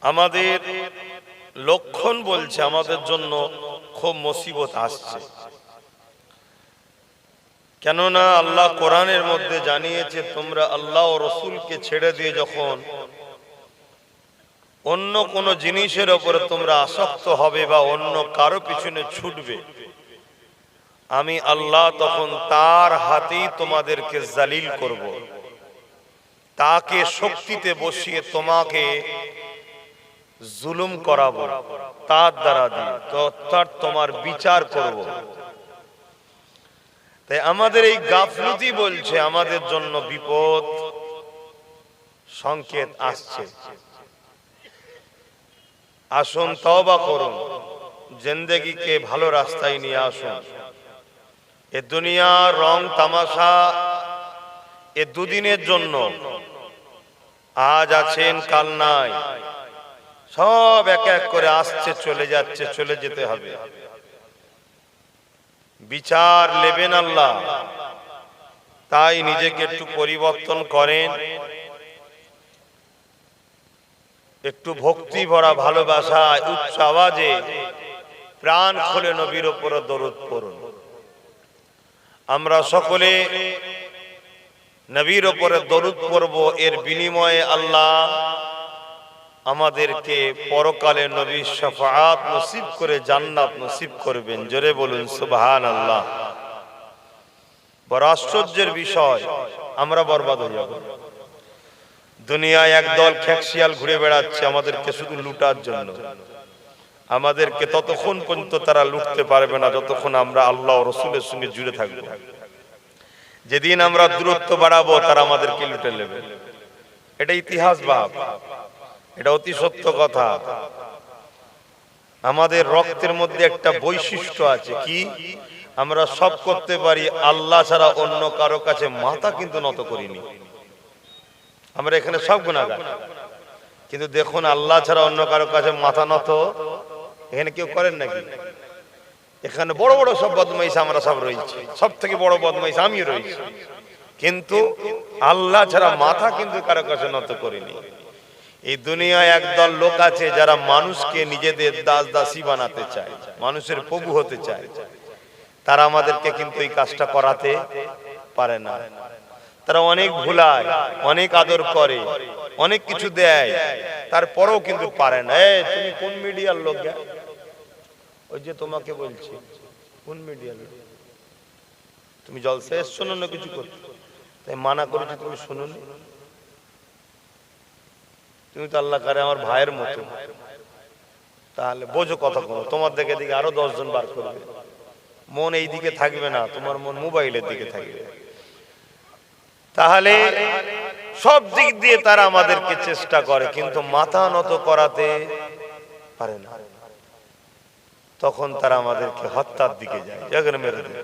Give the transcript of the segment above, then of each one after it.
আমাদের লক্ষণ বলছে আমাদের জন্য খুব মুসিবত আসছে। কেননা আল্লাহ কোরআনের মধ্যে জানিয়েছে, তোমরা আল্লাহ ও রসুলকে ছেড়ে দিয়ে যখন অন্য কোন জিনিসের উপরে তোমরা আসক্ত হবে বা অন্য কারো পিছনে ছুটবে, আমি আল্লাহ তখন তার হাতেই তোমাদেরকে জালিল করব, তাকে শক্তিতে বসিয়ে তোমাকে জুলুম করাবো, তার দ্বারা দিয়ে অর্থাৎ তোমার বিচার করব। তাই আমাদের এই গাফলতি বলছে আমাদের জন্য বিপদ সংকেত আসছে। আসুন তওবা করুন, জিন্দেগিকে ভালো রাস্তায় নিয়ে আসুন। এ দুনিয়ার রং তামাশা এ দুদিনের জন্য, আজ আছেন কাল নাই, সব এক এক করে আসছে চলে যাচ্ছে, চলে যেতে হবে। বিচার নেবেন আল্লাহ, তাই নিজেকে একটু পরিবর্তন করেন, একটু ভক্তি ভরা ভালোবাসায় উচ্চ আওয়াজে প্রাণ খুলে নবীর উপরে দরুদ পড়ুন। আমরা সকলে নবীর উপরে দরুদ পড়ব, এর বিনিময়ে আল্লাহ আমাদেরকে পরকালে নবীর শাফাআত নসিব করে জান্নাত নসিব করবেন। জোরে বলুন সুবহানাল্লাহ। বড় আশ্চর্যের বিষয়, আমরা বরবাদ হয়ে যাব। দুনিয়ায় একদল খেকশিয়াল ঘুরে বেড়াচ্ছে আমাদেরকে শুধু লুটার জন্য। আমাদেরকে ততক্ষণ পর্যন্ত তারা লুটতে পারবে না যতক্ষণ আমরা আল্লাহ ও রসুলের সঙ্গে জুড়ে থাকবো। যেদিন আমরা দূরত্ব বাড়াবো তারা আমাদেরকে লুটে নেবে। এটা ইতিহাস ভাব, এটা অতি সত্য কথা। আমাদের রক্তের মধ্যে একটা বৈশিষ্ট্য আছে, কি? আমরা সব করতে পারি, আল্লাহ ছাড়া অন্য কারো কাছে মাথা কিন্তু নত করিনি। আমরা এখানে সব গুনাহগার, কিন্তু দেখুন আল্লাহ ছাড়া অন্য কারো কাছে মাথা নত এখানে কেউ করেন নাকি? এখানে বড় বড় সব বদমাইশ আমরা সব রয়েছি, সব থেকে বড় বদমাইশ আমি রয়েছি, কিন্তু আল্লাহ ছাড়া মাথা কিন্তু কারো কাছে নত করিনি। এই দুনিয়ায় একদল লোক আছে যারা মানুষকে নিজেদের দাস দাসী বানাতে চায়, মানুষের প্রভু হতে চায়। তারা আমাদেরকে কিন্তু এই কাজটা করাতে পারে না। তারা অনেক ভুলায়, অনেক আদর করে, অনেক কিছু দেয়, তারপরেও কিন্তু পারে না। তুমি কোন মিডিয়ার লোক? ওই যে তোমাকে বলছি, কোন মিডিয়ার লোক? তুমি জলসা এসছো না কিছু করতে, তাই মানা করেছি, তুমি শুনুন। তুমি তো আল্লাহ করে আমার ভাইয়ের মতো, তাহলে বোঝো কথা কোনো। তোমার দিকে দিকে আরো 10 জন বার করবে, মন এই দিকে থাকবে না, তোমার মন মোবাইলের দিকে থাকবে। তাহলে সব দিক দিয়ে তারা আমাদেরকে চেষ্টা করে, কিন্তু মাথা নত করাতে পারে না। তখন তারা আমাদেরকে হত্যার দিকে যায়, জায়গায় মেরে দেয়।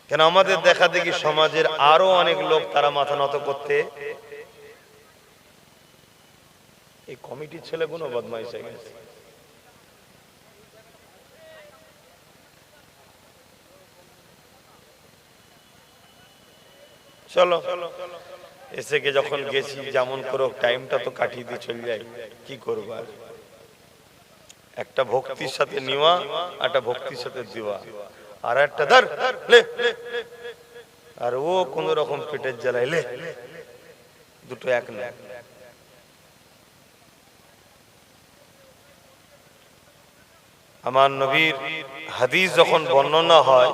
কেন? আমাদের দেখা দেখি সমাজের আরো অনেক লোক তারা মাথা নত করতে, এই কমিটির ছেলেগুলো বদমাইশ হয়ে গেছে। চলো এসে গে যখন গেছি, যেমন করো টাইমটা তো কাটিয়ে দিয়ে চলে যাই, কি করবো আর। একটা ভক্তির সাথে নেওয়া, একটা ভক্তির সাথে দেওয়া, আর একটা ধর লে, আর ও কোন রকম পেটের জ্বালায় লে, দুটো এক না। আমার নবীর হাদিস যখন বর্ণনা হয়,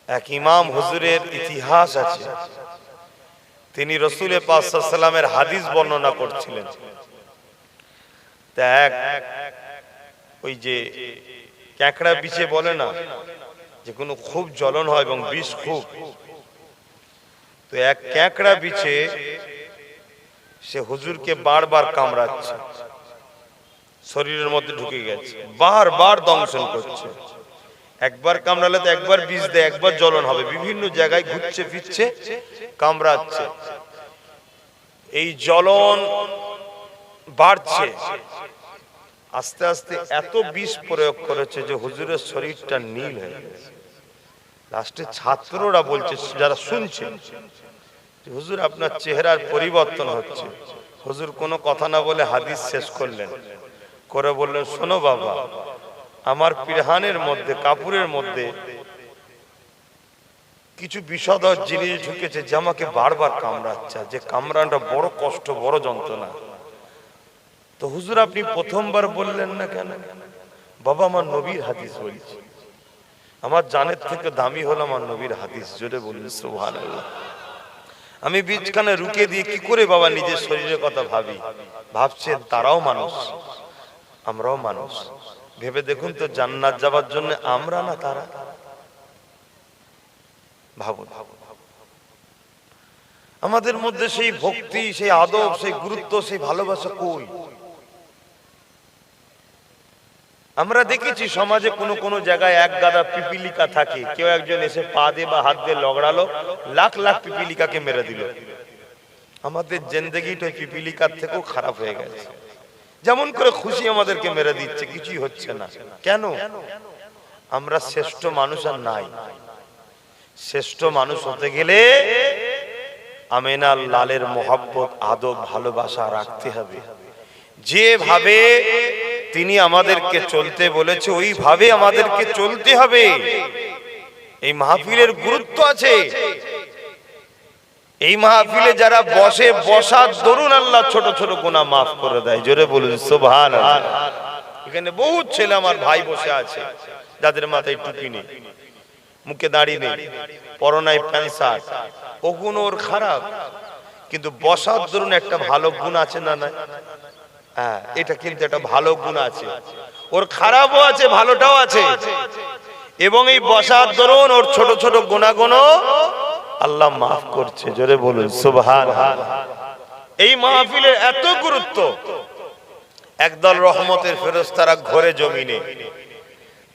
এক ইমাম হুজুরের ইতিহাস আছে, তিনি রসুল পাক সাল্লাল্লাহু আলাইহি ওয়াসাল্লামের হাদিস বর্ণনা করছিলেন। ওই যে ক্যাকড়া বিছে বলে না, যে কোনো খুব জ্বলন হয় এবং বিষ খুব, তো এক ক্যাকড়া বিছে সে হুজুরকে বারবার কামড়াচ্ছে, শরীরের মধ্যে ঢুকে গেছে, বারবার দংশন করছে। একবার কামড়ালে তো একবার বিষ দেয়, একবার জ্বলন হবে, বিভিন্ন জায়গায় ঘুরছে ফিরছে কামড়াচ্ছে। এই জ্বলন বাড়ছে, আস্তে আস্তে এত বিষ প্রয়োগ করেছে যে হুজুরের শরীরটা নীল হয়ে গেছে। লাস্টে ছাত্ররা বলছে, যারা শুনছে, হুজুর আপনার চেহারার পরিবর্তন হচ্ছে, হুজুর কোনো কথা না বলে হাদিস শেষ করলেন, করে বললেন, শোনো বাবা, আমার পিরহানের মধ্যে, কাপড়ের মধ্যে কিছু বিষধর জিনিস ঢুকেছে যে আমাকে বারবার কামড়াচ্ছে, যে কামড়ানোটা বড় কষ্ট, বড় যন্ত্রণা। তো হুজুর আপনি প্রথমবার বললেন না কেন? বাবা, আমার নবীর হাদিস বলছি, আমার জানের থেকে দামি হলো আমার নবীর হাদিস। জোরে বলুন সুবহানাল্লাহ। আমি বীজখানে রুকে দিয়ে কি করে বাবা নিজের শরীরের কথা ভাবি? ভাবছেন তারাও মানুষ, আমরাও মানুষ। ভেবে দেখুন তো, জান্নাত যাবার জন্য আমরা না তারা? ভাবুন, আমাদের মধ্যে সেই ভক্তি, সেই আদব, সেই গুরুত্ব, সেই ভালোবাসা কই? আমরা দেখেছি সমাজে কোন কোন জায়গায় এক গাদা পিপিলিকা থাকে, কেউ একজন এসে পা দিয়ে বা হাত দিয়ে লগড়ালো, লাখ লাখ পিপিলিকাকে মেরে দিল। আমাদের জিন্দেগিটা পিপিলিকার থেকেও খারাপ হয়ে গেছে। যেমন করে খুশি আমাদেরকে মেরে দিচ্ছে, কিছুই হচ্ছে না। কেন? আমরা শ্রেষ্ঠ মানুষ আর নাই। শ্রেষ্ঠ মানুষ হতে গেলে আমিনার লালের মোহাব্বত, আদব, ভালোবাসা রাখতে হবে। যেভাবে তিনি আমাদেরকে চলতে বলেছে ওইভাবে আমাদেরকে চলতে হবে। এই মাহফিলের গুরুত্ব আছে। এই মাহফিলে যারা বসে, বসার দরুন আল্লাহ ছোট ছোট গুনাহ মাফ করে দেয়। জোরে বলুন সুবহানাল্লাহ। এখানে বহুত ছেলে আমার ভাই বসে আছে যাদের মাথায় টুপি নেই, মুখে দাড়ি নেই, পরনায় প্যান্ট শার্ট, ও গুণ ওর খারাপ, কিন্তু বসার দরুন একটা ভালো গুণ আছে না? না, হ্যাঁ, এটা কিন্তু একটা ভালো গুণ আছে। ওর খারাপও আছে, ভালোটাও আছে। এবং এই বসার দরুন ওর ছোট ছোট গুনাহগুলো আল্লাহ মাফ করছে। জোরে বলুন সুবহানাল্লাহ। এই মাহফিলের এত গুরুত্ব। একদল রহমতের ফেরেশতারা ঘরে জমিনে,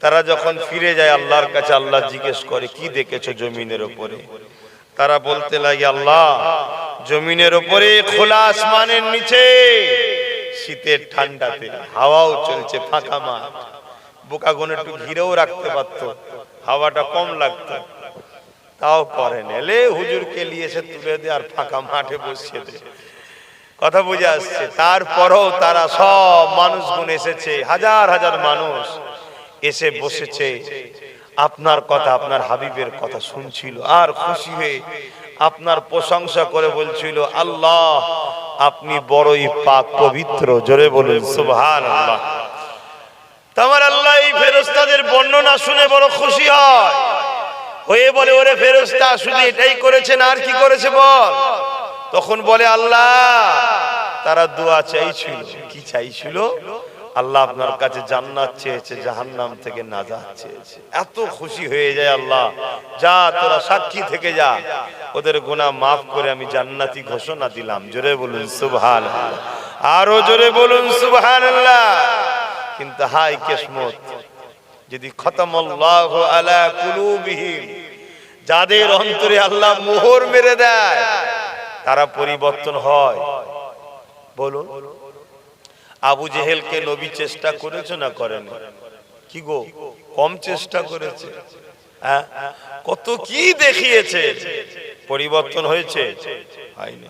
তারা যখন ফিরে যায় আল্লাহর কাছে, আল্লাহ জিজ্ঞেস করে, কি দেখেছো জমিনের উপরে? তারা বলতে লাগে, আল্লাহ, জমিনের উপরে খোলা আসমানের নিচে শীতের ঠান্ডাতে হাওয়াও চলছে, ফাঁকা মাঠ, বোকাগুলো একটু ঘিরেও রাখতে পারতো, হাওয়াটা কম লাগতো, তাও করেন। এলে হুজুরকে নিয়ে এসে তুলে দে আর ফাঁকা মাঠে বসিয়ে দে। কথা বুঝে আসছে? তারপরও তারা সব মানুষগুলো এসেছে, হাজার হাজার মানুষ এসে বসেছে, আপনার কথা, আপনার হাবিবের কথা শুনছিল আর খুশি হয়ে আপনার প্রশংসা করে বলছিল, আল্লাহ আপনি বড়ই পাক পবিত্র। জোরে বলুন সুবহানাল্লাহ। তোমার আল্লাহ এই ফেরেশতাদের বর্ণনা শুনে বড় খুশি হয়, হয়ে বলে, ওরে ফেরেশতা, শুধু এটাই করেছেন আর কি করেছে বল? তখন বলে, আল্লাহ তারা দোয়া চাইছিল। কি চাইছিল? আল্লাহ আপনার কাছে জান্নাত চেয়েছে, জাহান্নাম থেকে নাজাত চেয়েছে। এত খুশি হয়ে যায় আল্লাহ, যা তোরা সাক্ষী থেকে যা, ওদের গুনাহ মাফ করে আমি জান্নাতি ঘোষণা দিলাম। জোরে বলুন সুবহানাল্লাহ, আরো জোরে বলুন সুবহানাল্লাহ। কিন্তু হাই কিসমত, যদি খতমাল্লাহু আলা কুলুবিহিম, যাদের অন্তরে আল্লাহ মোহর মেরে দেয় তারা পরিবর্তন হয়। বলুন, আবু জেহেলকে নবী চেষ্টা করেছে না করেন? কি গো, কম চেষ্টা করেছে? হ্যাঁ, কত কি দেখিয়েছে, পরিবর্তন হয়েছে? হয়নি।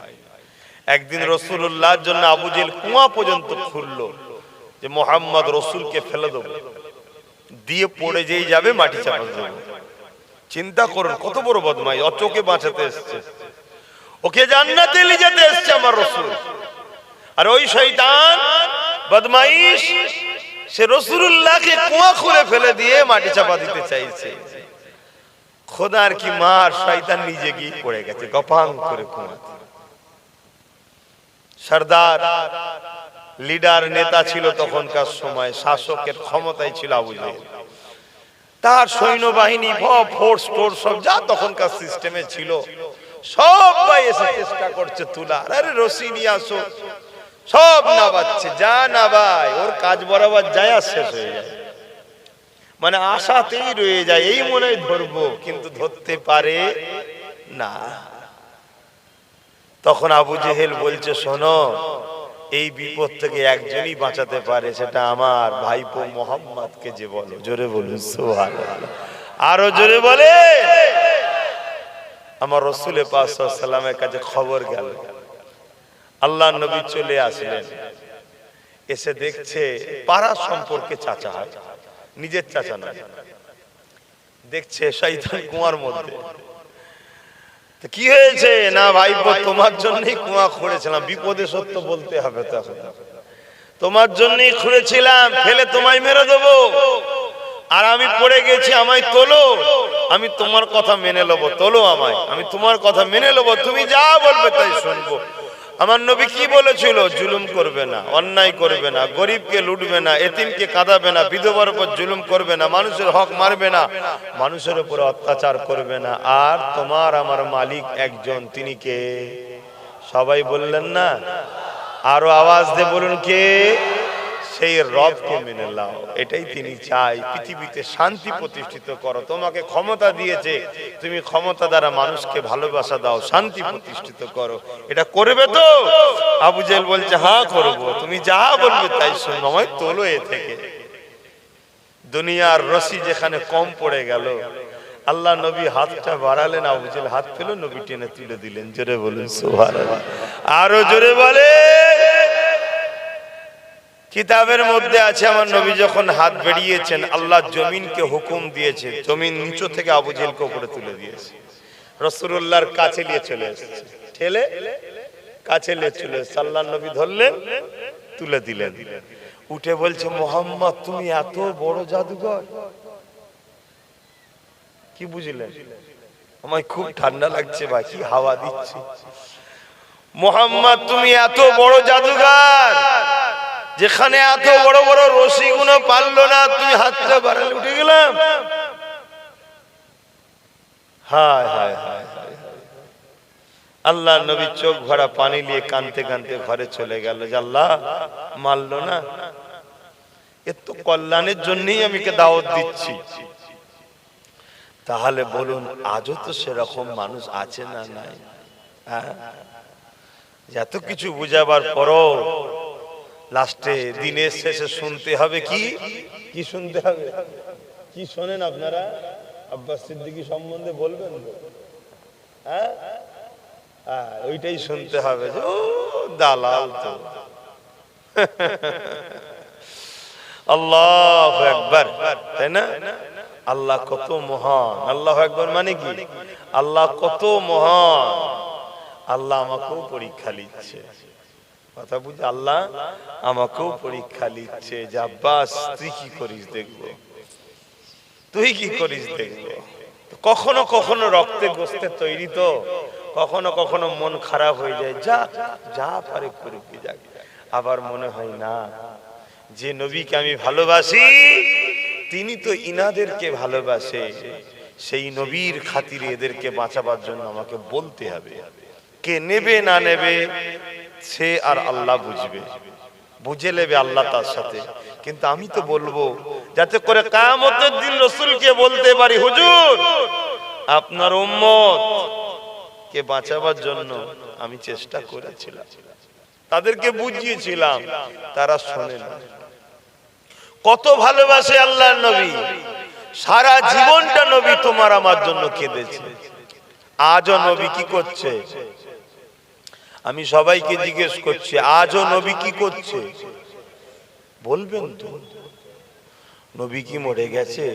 একদিন রাসূলুল্লাহর জন্য আবু জেহেল কুয়া পর্যন্ত খুললো যে মুহাম্মদ রাসূলকে ফেলে দেব, দিয়ে পড়ে যেই যাবে মাটি চাপা দেব। চিন্তা করুন কত বড় বদমাই, অচোকে বাঁচাতে এসেছে, ওকে জান্নাতে নিয়ে যেতে এসেছে আমার রাসূল। আর ওই শয়তান বদমাইশ সে রাসূলুল্লাহকে কুয়া খুলে ফেলে দিয়ে মাটি চাপা দিতে চাইছে। খোদার কি মার, শয়তান নিজে গিয়ে পড়ে গেছে গপাং করে কুয়াতে। সরদার, লিডার, নেতা ছিল তখনকার সময়, শাসকের ক্ষমতায় ছিল আবু জেহেল। তার সৈন্যবাহিনী, ফোর্স টোর্স সব যা তখনকার সিস্টেমে ছিল, সবাই এসে চেষ্টা করছে তুলার। আরে রশি নিয়ে আসো, সব নাবাচ্ছে, যা নাবায় ওর কাজ বরাবর যায় আর শেষ হয়ে যায়। মানে আশাতেই রয়ে যায়, এই মনে হয় ধরবো, কিন্তু ধরতে পারে না। তখন আবু জেহেল বলছে, শোনো, এই বিপদ থেকে একজনই বাঁচাতে পারে, সেটা আমার ভাইপো মুহাম্মদকে যে বলো। জোরে বলুন সুবহানাল্লাহ, আরো জোরে বলে। আমার রাসূল পাক সাল্লাল্লাহু আলাইহি ওয়াসাল্লামের কাছে খবর গেল, আল্লাহ নবী চলে আসলেন, এসে দেখছে পাড়া সম্পর্কে চাচা হয়, নিজের চাচা নয়। দেখছে শয়তান কুয়ার মধ্যে। কি হয়েছে? না ভাইপো, তোমার জন্যই কুয়া খুঁড়েছিলাম। বিপদে সত্য বলতে হবে, তখন তোমার জন্যই খুঁড়েছিলাম, ফেলে তোমায় মেরে দেবো, আর আমি পড়ে গেছি, আমায় তোলো, আমি তোমার কথা মেনে নেবো, তোলো আমায়, আমি তোমার কথা মেনে নেবো, তুমি যা বলবে তাই শুনবো। আমার নবী কি বলেছিল? জুলুম করবে না, অন্যায় করবে না, গরিবকে লুটবে না, এতিমকে কাঁদাবে না, বিধবার উপর জুলুম করবে না, মানুষের হক মারবে না, মানুষের উপর অত্যাচার করবে না। আর তোমার আমার মালিক একজন, তিনি কে? সবাই বললেন না? আরো আওয়াজ দিয়ে বলুন, কে? সেই রবকে মেনে নাও। এটাই তিনি চাই, পৃথিবীতে শান্তি প্রতিষ্ঠিত করো। তোমাকে ক্ষমতা দিয়েছে, তুমি ক্ষমতা দ্বারা মানুষকে ভালোবাসা দাও, শান্তি প্রতিষ্ঠিত করো। এটা করবে তো? আবু জেহেল বলছে, হ্যাঁ করবো, তুমি যা বলবে তাই শুনবো, আমায় তোলো এ থেকে। দুনিয়ার রশি যেখানে কম পড়ে গেল, আল্লাহ নবী হাতটা বাড়ালেন, আবু জেহেল হাত পেল, নবী টেনে তুলে দিলেন। জোরে বলুন সুবহানাল্লাহ। আরো জোরে বলে। কিতাবের মধ্যে আছে, আমার নবী যখন হাত বেরিয়েছেন, আল্লাহ জমিনকে হুকুম দিয়েছে, জমিন নিচু থেকে আবু জেহেলকে উপরে তুলে দিয়েছে। রাসূলুল্লাহর কাছে নিয়ে চলে এসেছে, ঠেলে কাছে নিয়ে চলে এসেছে। আল্লাহ নবী ধরলেন, তুলে দিলেন। উঠে বলছে, মুহাম্মদ তুমি এত বড় জাদুকর? কি বুঝলেন? আমায় খুব ঠান্ডা লাগছে ভাই, কি হাওয়া দিচ্ছে। মুহাম্মদ তুমি এত বড় জাদুকর, যেখানে এত বড় বড় রশি গুলো পারলো না, তুমি হাতটা বাড়ালে উঠে গেলাম। হায় হায় হায় হায়। আল্লাহ নবী চোখ ভরা পানি নিয়ে কাঁদতে কাঁদতে ঘরে চলে গেল, যে আল্লাহ মারলো না, এর তো কল্যাণের জন্যই আমি কে দাওয়াত দিচ্ছি। তাহলে বলুন, আজও তো সেরকম মানুষ আছে না নাই? এত কিছু বুঝাবার পরও লাস্টে দিনের শেষে শুনতে হবে কি? কি শুনতে হবে? কি শোনেন আপনারা? আব্বাস সিদ্দিকী সম্বন্ধে বলবেন? হ্যাঁ, ওইটাই শুনতে হবে, যে ও দালাল তো। আল্লাহু আকবার, তাই না? আল্লাহ কত মহান। আল্লাহু আকবার মানে কি? আল্লাহ কত মহান। আল্লাহ আমাকেও পরীক্ষা নিচ্ছে, কথা বুঝে? আল্লাহ আমাকেও পরীক্ষা নিচ্ছে, যে আব্বাস তুই কি করিস দেখবো, তুই কি করিস দেখবো। কখনো কখনো রক্তে গোস্তে তৈরি তো, কখনো কখনো মন খারাপ হয়ে যায়, যা যা পারে করবি যাক। আবার মনে হয় না, যে নবীকে আমি ভালোবাসি তিনি তো ইনাদেরকে ভালোবাসে, সেই নবীর খাতিরে এদেরকে বাঁচাবার জন্য আমাকে বলতে হবে। কে নেবে না নেবে সে আর আল্লাহ বুঝবে, বুঝে নেবে আল্লাহ তার সাথে। কিন্তু আমি তো বলবো, যাতে করে কিয়ামতের দিন রাসূলকে বলতে পারি, হুজুর আপনার উম্মত কে বাঁচাবার জন্য আমি চেষ্টা করেছিলাম, তাদেরকে বুঝিয়েছিলাম, তারা শোনে না। কত ভালোবাসে আল্লাহর নবী, সারা জীবনটা নবী তোমার আমার জন্য কেঁদেছে। আজও নবী কি করছে? আমি সবাইকে জিজ্ঞেস করছি, আজও নবী কি করছে? বলবেন তো? নবী কি মরে গেছে?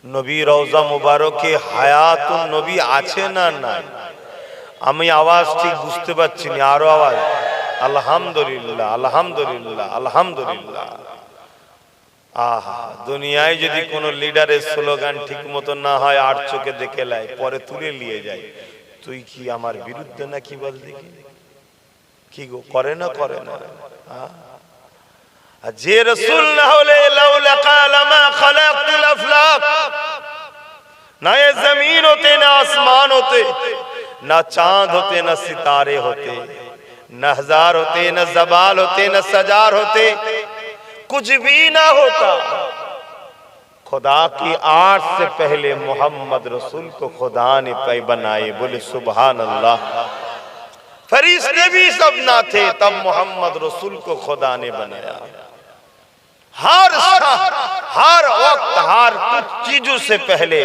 নবী রওজা মুবারকে হায়াতুন নবী আছে না নাই? আমি আওয়াজ ঠিক বুঝতে পারছি না, আরো আওয়াজ। আলহামদুলিল্লাহ আলহামদুলিল্লাহ আলহামদুলিল্লাহ। আহা, দুনিয়ায় যদি কোনো লিডারের স্লোগান ঠিক মতো না হয়, আর চোখে দেখে লাই, পরে তুলে নিয়ে যায়, তুই কি আমার বিরুদ্ধে নাকি বল দেখি। কি গো, করে না করে না? যে রাসূল না হলে লাউলা কালা মা খালাকতুল আফলাক, না এ জমিন হতে, না আসমান হতে, না চাঁদ হতে, না सितारे होते, न हजार होते, न जबाल होते, न सजार होते, कुछ भी ना होता। खुदा की आर्ट से पहले मोहम्मद रसूल को खुदा ने पै बनाए, बोले सुभान अल्लाह। फरिश्ते भी सब ना थे, तब मोहम्मद रसूल को खुदा ने बनाया। हर वक्त हर कुछ चीजों से पहले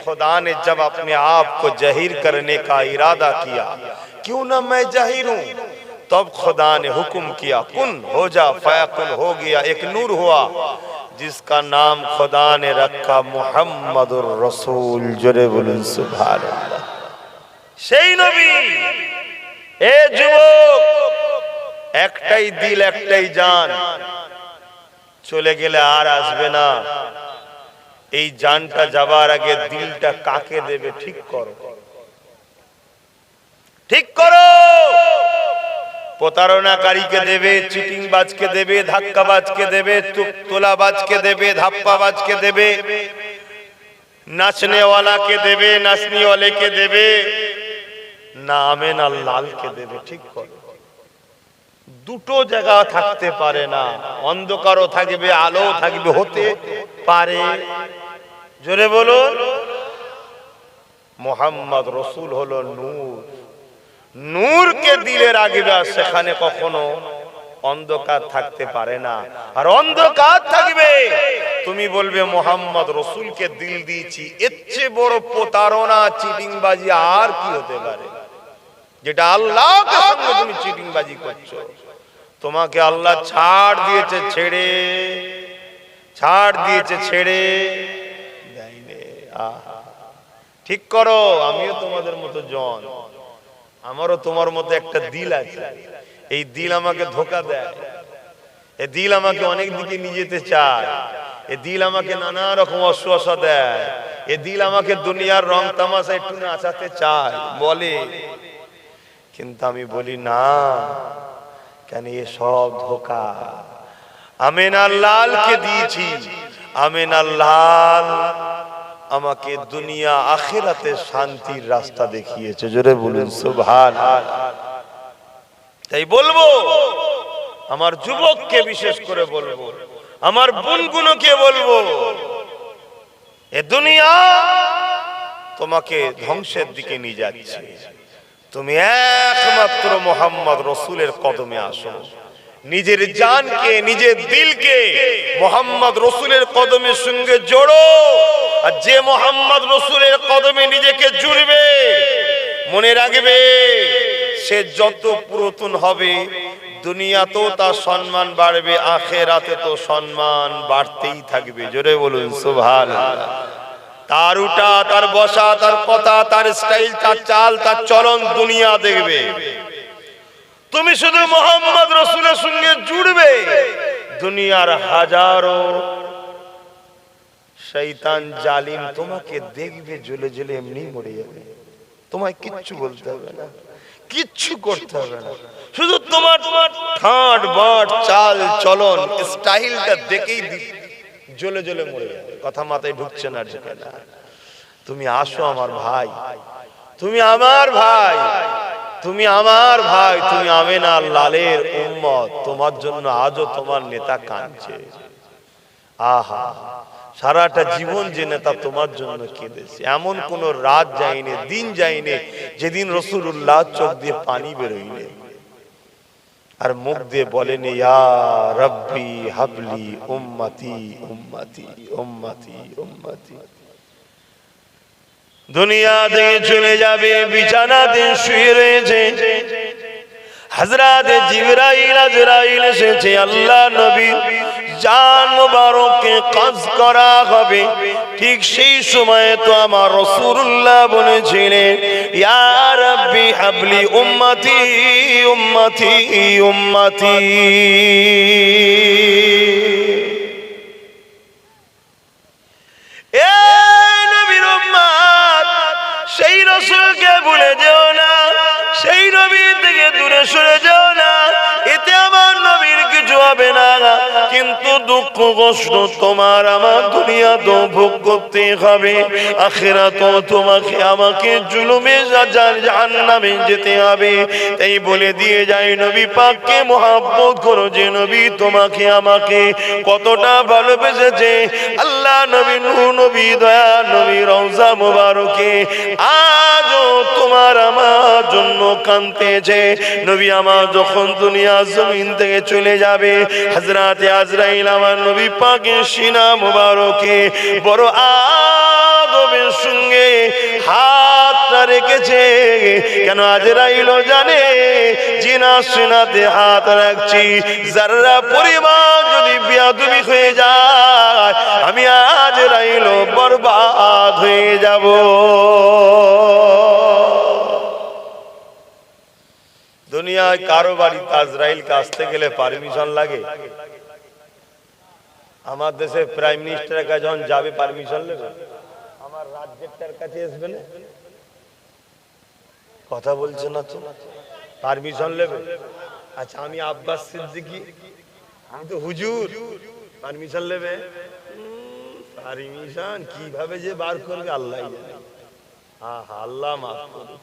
खुदा ने जब अपने आप को जाहिर करने का इरादा किया, क्यों ना मैं जाहिर हूं, तब खुदा ने हुक्म किया कुन हो जा फयाकुन हो गया, एक नूर हुआ जिसका नाम खुदा ने रखा मुहम्मदुर रसूल। जोरे बोलुन सुभानाल्लाह। সেই নবী। এ যুবক, একটাই দিল একটাই জান, চলে গেলে আর আসবে না। এই জানটা যাবার আগে দিলটা কাকে দেবে ঠিক করো, ঠিক করো। প্রতারণাকারীকে দেবে, চিটিংবাজকে দেবে, ধাক্কাবাজকে দেবে, তোলাবাজকে দেবে, ধাপ্পাবাজকে দেবে, নাচনেওয়ালাকে দেবে, নাচনিওয়ালাকে দেবে, না আমেন আল্লাহকে দেবে। ঠিক করো। দুটো জায়গা থাকতে পারে না, অন্ধকারও থাকবে আলো থাকবে, হতে পারে। জোরে বলুন। মুহাম্মদ রসুল হলো নূর। নূরকে দিলে রাখবে, সেখানে কখনো অন্ধকার থাকতে পারে না। আর অন্ধকার থাকবে, তুমি বলবে মুহাম্মদ রসুলকে দিল দিয়েছি, এর চেয়ে বড় প্রতারণা চিটিংবাজি আর কি হতে পারে? যেটা আল্লাহকে সঙ্গে তুমি চিটিংবাজি করছো। তোমাকে আল্লাহ ছাড় দিয়েছে ছেড়ে, ছাড় দিয়েছে ছেড়ে দেয়নি। ঠিক করো। আমিও তোমাদের মতো জন, আমারও তোমার মতো একটা দিল আছে। এই দিল আমাকে ধোকা দেয়, এই দিল আমাকে অনেক দিকে নিয়ে যেতে চায়, এই দিল আমাকে নানা রকম অশ্বাসা দেয়, এই দিল আমাকে দুনিয়ার রং তামাশা একটু নাচাতে চায় বলে, কিন্তু আমি বলি না, কেন এ সব ধোকা। আমিনা লালকে দিয়েছি, আমিনা লাল আমাকে দুনিয়া আখিরাতে শান্তির রাস্তা দেখিয়েছে। জোরে বলুন সুবহানাল্লাহ। তাই বলবো, আমার যুবককে বিশেষ করে বলবো, আমার বোনগুলোকে বলবো, এ দুনিয়া তোমাকে ধ্বংসের দিকে নিয়ে যাচ্ছে। তুমি একমাত্র মুহাম্মদ রসুলের কদমে আসো। নিজের জানকে, নিজের দিলকে মুহাম্মদ রসুলের কদমের সঙ্গে জোড়ো। আর যে মুহাম্মদ রসুলের কদমে নিজেকে জুড়বে, মনে রাখবে সে যত পুরাতন হবে দুনিয়াতেও তার সম্মান বাড়বে, আখিরাতে তো সম্মান বাড়তেই থাকবে। জোরে বলুন সুবহানাল্লাহ। তার উঠা, তার বসা, তার কথা, তার স্টাইল, তার চাল, তার চলন দুনিয়া দেখবে। তুমি শুধু মুহাম্মদ রসুলের সঙ্গে জুড়বে, দুনিয়ার হাজারো শয়তান জালিম তোমাকে দেখবে জ্বলে জ্বলে এমনি মরে যাবে। তোমায় কিচ্ছু বলতে হবে না, কিচ্ছু করতে হবে না, শুধু তোমার ঠাট বাট চাল চলন স্টাইলটা দেখেই জ্বলে জ্বলে মরে যাবে। কথা মাথায় ঢুকছে না? ঢুকে না। তুমি আসো আমার ভাই, তুমি আমার ভাই, তুমি আমার ভাই, তুমি আমিনা লালের উম্মত। তোমার জন্য আজও তোমার নেতা কাঁদছে। আহা, সারাটা জীবন যে নেতা তোমার জন্য কেঁদেছে, এমন কোন রাত যায়নি, দিন যায়নি যেদিন রাসূলুল্লাহ চোখ দিয়ে পানি বেরোয়নি আর মুখ দিয়ে বলেনি ইয়া রাব্বি হাবলি উম্মতি উম্মতি উম্মতি উম্মতি। দুনিয়া থেকে চলে যাবে, বিছানাতে শুয়ে রয়েছে, হযরত জিবরাইল আজরাইল এসেছে, আল্লাহ নবী জান মুবারককে কবজ করা হবে। ঠিক সেই সময়ে তো আমার রাসূলুল্লাহ বলেছিলেন ইয়া রাব্বি হাবলি উম্মতি উম্মতি উম্মতি। এ নবীর উম্মত, সেই রাসূলকে ভুলে যেও না, সেই নবী থেকে দূরে সরে যেও না। এতে আমার নবীর কিছু হবে না, কিন্তু দুঃখ কষ্ট তোমার আমার দুনিয়া তো ভোগ করতে হবে, আখিরাতেও তোমাকে আমাকে জুলুমে জাহান্নামে যেতে হবে। তাই বলে দিয়ে যায় নবী পাককে মহব্বত করো, যে নবী তোমাকে আমাকে কতটা ভালোবেসেছে। আল্লাহ নবী নূহ নবী দয়া নবী রওজা মুবারকে আজও তোমার আমার জন্য কাঁদতেছে। নবী আমার যখন দুনিয়া জমিন থেকে চলে যাবে, হযরত আজরাইল আমার নবী পাকের সিনা মুবারকে বড় আদবের কবরের সঙ্গে হাতটা রেখেছে কেন? আজরাইলও জানে জিনা সিনাতে হাত রাখছি, যারা পরিমাণ যদি বেয়াদবি হয়ে যায় আমি আজরাইলও বরবাদ হয়ে যাব। দুনিয়ায় কারো বাড়িতে আজরাইলকে আসতে গেলে পারমিশন লাগে? আমার দেশে প্রাইম মিনিস্টারের কাছে যখন যাবে পারমিশন নেবে? আমার রাজ্যের কাছে আসবে না? কথা বলছে না তো, পারমিশন নেবে? আচ্ছা আমি আব্বাস সিদ্দিকী, আমি তো হুজুর, পারমিশন নেবে? পারমিশন কিভাবে যে বার করবে আল্লাহ জানে। আল্লাহ মাফ করো,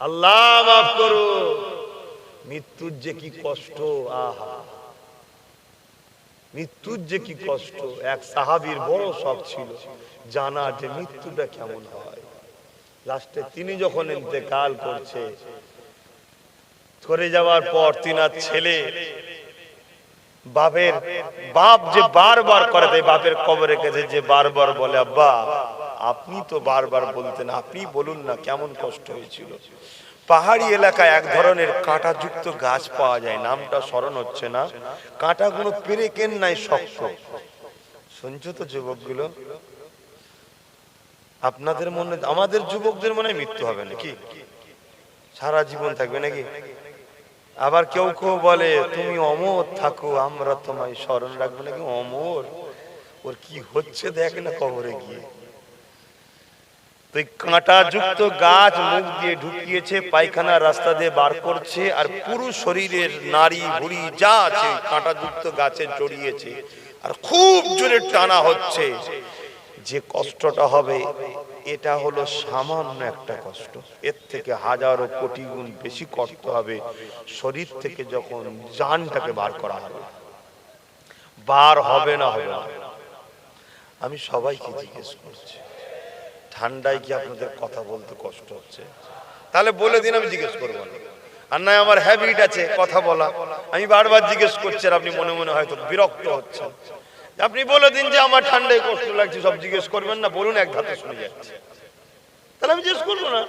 আল্লাহ মাফ করো। মৃত্যুর যে কি কষ্ট, আহা মৃত্যুর যে কি কষ্ট। এক সাহাবীর বড় শখ ছিল জানা যে মৃত্যুটা কেমন হয়। লাস্টে তিনি যখন ইন্তেকাল করছে, করে যাওয়ার পর তিনার ছেলে বাপ যে বারবার করে দেয়, বাপের কবরে গেছে যে বারবার বলে আব্বা আপনি তো বারবার বলতেন, আপনি বলুন না কেমন কষ্ট হয়েছিল। পাহাড়ি এলাকায় এক ধরনের কাঁটাযুক্ত গাছ পাওয়া যায়, নামটা স্মরণ হচ্ছে না, কাঁটাগুলো পেরেকেন নাই, শক্ত। শুনছো তো যুবকগুলো? আপনাদের মনে, আমাদের যুবকদের মনে মৃত্যু হবে নাকি? সারা জীবন থাকবে নাকি? আবার কেউ কেউ বলে তুমি অমর থাকো, আমরা তোমায় স্মরণ রাখবো নাকি? অমর, ওর কি হচ্ছে দেখ না কবরে গিয়ে। তো কাঁটা যুক্ত গাছ মুখ দিয়ে ঢুকিয়েছে, পায়খানা রাস্তা দিয়ে বার করছে, আর পুরো শরীরের নাড়ি ভুঁড়ি যা আছে কাঁটা যুক্ত গাছে জড়িয়েছে, আর খুব জোরে টানা হচ্ছে। যে কষ্টটা হবে এটা হলো সামান্য একটা কষ্ট, এর থেকে হাজারো কোটি গুণ বেশি কষ্ট হবে শরীর থেকে যখন জানটাকে বার করা হবে। বার হবে না হবে না? আমি সবাইকে জিজ্ঞেস করছি, ঠান্ডায় কি আপনাদের কথা বলতে কষ্ট হচ্ছে? তাহলে বলে দিন, আমি জিজ্ঞেস করবো না। আর নয় আমার হ্যাবিট আছে কথা বলা, আমি বারবার জিজ্ঞেস করছি আর আপনি মনে মনে হয়তো বিরক্ত হচ্ছেন। আপনি বলে দিন যে আমার ঠান্ডায় কষ্ট লাগছে, সব জিজ্ঞেস করবেন না, বলুন এক ধাতে শুনে যাচ্ছে, তাহলে আমি জিজ্ঞেস করবো না।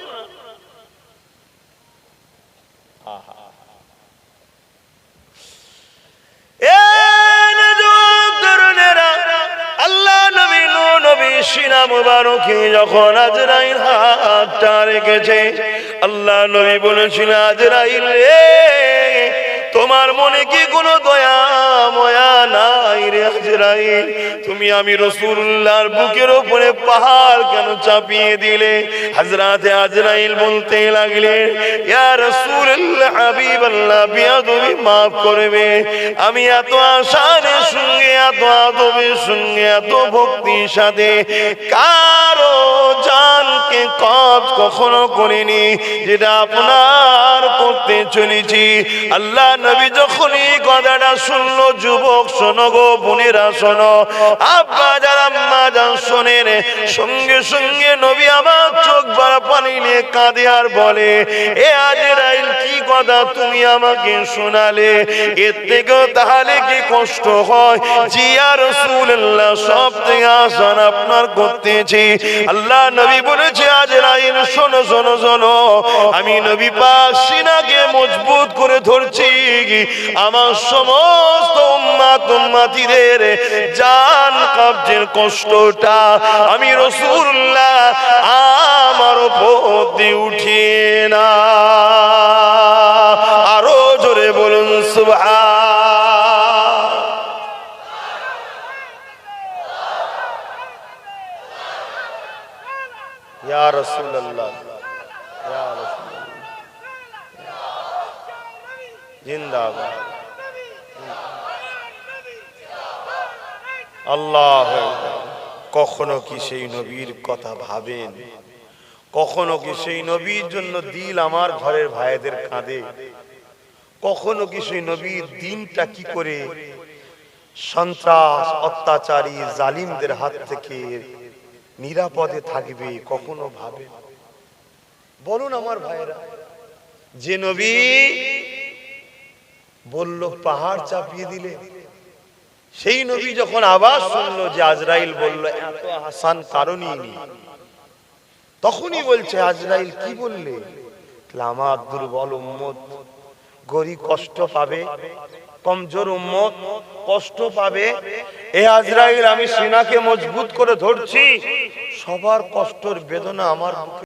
আল্লাহ নবী নবী সিনা মুবারকে যখন আজরাইল হাতটা রেখেছে, আল্লাহ নবী বলেছিল আজরাইল রে তোমার মনে কি কোনো দয়া ময়া নাই রে আজরাইল? তুমি আমি রাসূলুল্লাহর বুকের উপরে পাহাড় কেন চাপিয়ে দিলে? হযরত আজরাইল বলতে লাগলেন ইয়া রাসূলুল্লাহ হাবিবাল্লাহ বিয়াদবি maaf করবে, আমি এত আশার সঙ্গে এত আদবের সঙ্গে এত ভক্তির সাথে কারো জানকে কবজ কখনো করিনি যেটা আপনার করতে চলেছি। আল্লাহ নবী যখন এই কথাটা শুনলো, যুবক শোনো গো, বোনেরা শোনো, আব্বা যারা আম্মা যান শোনেন, সঙ্গে সঙ্গে নবী আমার চোখ ভরা পানি নিয়ে কাঁদে আর বলে এ আজরাইল কি কথা তুমি আমাকে শোনালে? এর থেকেও তাহলে কি কষ্ট হয়? জি ইয়া রাসূলুল্লাহ, সব থেকে আসান আপনার করতেছি। আল্লাহ নবী বলেছে আজরাইল শোনো শোনো শোনো, আমি নবী পাক সিনাকে মজবুত করে ধরছি, আমার সমস্ত উম্মত উম্মতিদের জান কবজের কষ্টটা আমি রাসূলুল্লাহ আমার উপর দিয়ে উঠিয়ে না। আরো জোরে বলুন সুবহান। ইয়া রাসূলুল্লাহ, ইয়া রাসূলুল্লাহ, জিন্দাবাদ। আল্লাহ, কখনো কি সেই নবীর কথা ভাবেন? কখনো কি সেই নবীর জন্য দিল আমার ঘরের ভাইদের কাঁদে? কখনো কি সেই নবীর দিনটা কি করে সন্ত্রাস অত্যাচারী জালিমদের হাত থেকে নিরাপদে থাকবে? কখনো ভাবে? বলুন আমার ভাইরা, যে নবী বলল পাহাড় চাপিয়ে দিলে, সেই নবী যখন আওয়াজ শুনলো যে আজরাইল বলল এত আসান কারণই নেই, তখনই বলছে আজরাইল কি বললে? আমার দুর্বল উম্মত গরিব কষ্ট পাবে, কমজোর উম্মত কষ্ট পাবে। এ আজরাইল আমি সিনাকে মজবুত করে ধরছি, সবার কষ্টের বেদনা আমার বুকে